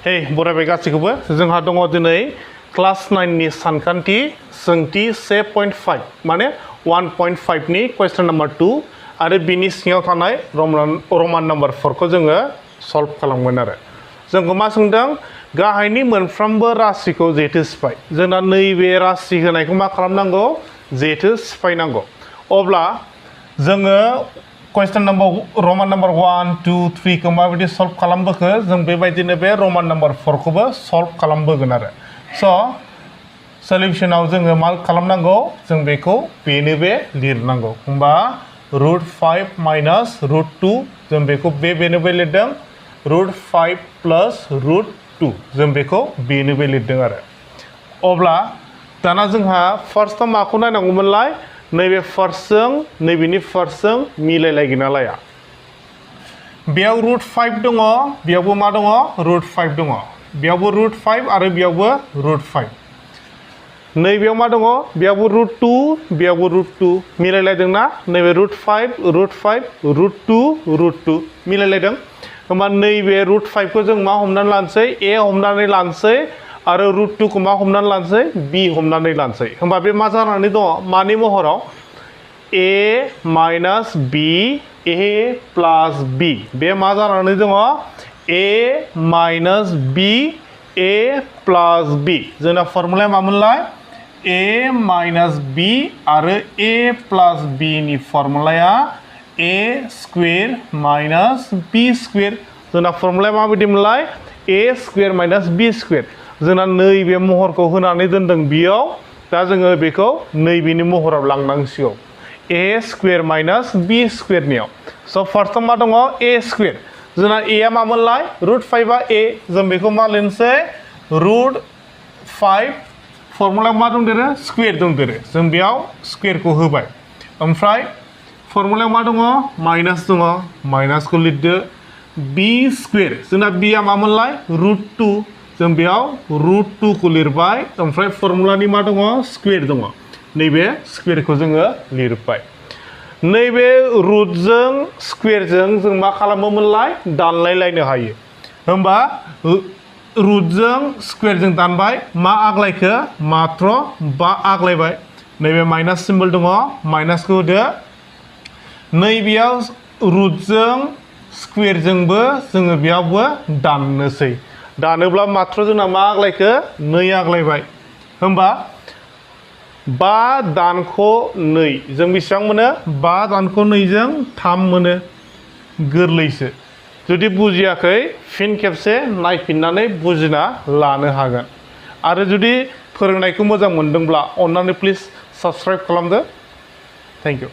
हे बरायबाय गासैखौबो जोंहा दङ दिनै क्लास 9 नि सानखान्थि सोंथि 7.5 माने 1.5 नि क्वेश्चन नम्बर 2 आरो बिनि सिङाव थानाय रमान नम्बर 4 खौ जोङो सल्व खालामगोन आरो जोंखौ मा सोंदों गाहायनि मोनफ्रोमबो राशिखौ जेथो सिफाय जोंना नैबे राशि होनायखौ मा खालामनांगौ जेथो सिफायनांगौ अब्ला जोङो क्वेश्चन नम्बर रमान नम्बर 1 2 3 को माबायदि सल्व खालामबोखो जों बेबायदिनो बे रमान नम्बर 4 खौबो सल्व खालामबोगोन आरो स' सल्यूशनाव जोङो मा खालामनांगौ जों बेखौ बेनो बे लिरनांगौ होमबा √5 माइनास √2 जों बेखौ बेनो बे लिरदों √5 प्लस √2 जों बेखौ बेनो बे लिरदों आरो अब्ला दाना जोंहा फार्स्टआव माखौ नायनांगौमोनलाय नैबे फार्स्टजों नैबेनि फार्स्टजों मिलायलायगोना लाया बेयाव √5 दङ बेयावबो मा दङ √5 दङ बेयावबो √5 आरो बेयावबो √5 नैबेयाव मा दङ बेयावबो √2 बेयावबो √2 मिलायलायदोंना नैबे √5 √2 मिलायलायदों होमबा नैबे √5 खौ जों मा हमनानै लानोसै a हमनानै लानोसै आरो √2 को मा हमनानै लानोसै b हमनानै लानोसै होमबा बे मा जानानै दङ मानि महराव a minus b a plus b बे मा जानानै दङ a minus b a plus b जोंना फर्मुलाया मामोनलाय a माइनास b आरो a प्लस b नि फर्मुलाया a square minus b square जोंना फर्मुलाया माबायदिमोनलाय a square minus b square जोंना नैबे महरखौ होनानै दोनदों बियाव दा जोङो बेखौ नैबेनि महराव लांनांसिगौ a स्क्वायर माइनास b स्क्वायरनियाव स' फार्स्टआव मा दङ a स्क्वायर जोंना a आ मामोनलाय √5 आ a जों बेखौ मा लिरनोसै √5 फर्मुलायाव मा दंदेरो स्क्वायर दंदेरो जों बेयाव स्क्वायरखौ होबाय ओमफ्राय फर्मुलायाव मा दङ माइनास दङ माइनासखौ लिरदो b स्क्वायर जोंना b आ मामोनलाय √2 जों बेयाव √2 को लिरबाय ओमफ्राय फर्मुलानि मा दङ स्क्वायर दङ नैबे स्क्वायरखौ जोङो लिरबाय नैबे रुटजों स्क्वायरजों जों मा खालामोमोनलाय दानलायलायनो हायो होमबा रुटजों स्क्वायरजों दानबाय मा आग्लायखो मात्र 5 आग्लायबाय नैबे माइनास सिम्बल दङ माइनासखौ होदो नैबेयाव रुटजों स्क्वायरजोंबो जोङो बेयावबो दाननोसै दानोब्ला मात्र जोंना मा आग्लायखो 2 आग्लायबाय होमबा 5 दानख' 2 जों बेसेबां मोनो 5 दानख' 2 जों 3 मोनो गोरलैसो जुदि बुजियाखै फिन खेबसे नायफिननानै बुजिना लानो हागोन आरो जुदि फोरोंनायखौ मोजां मोनदोंब्ला अन्नानै प्लिज साबस्क्राइब खालामदो थेंक इउ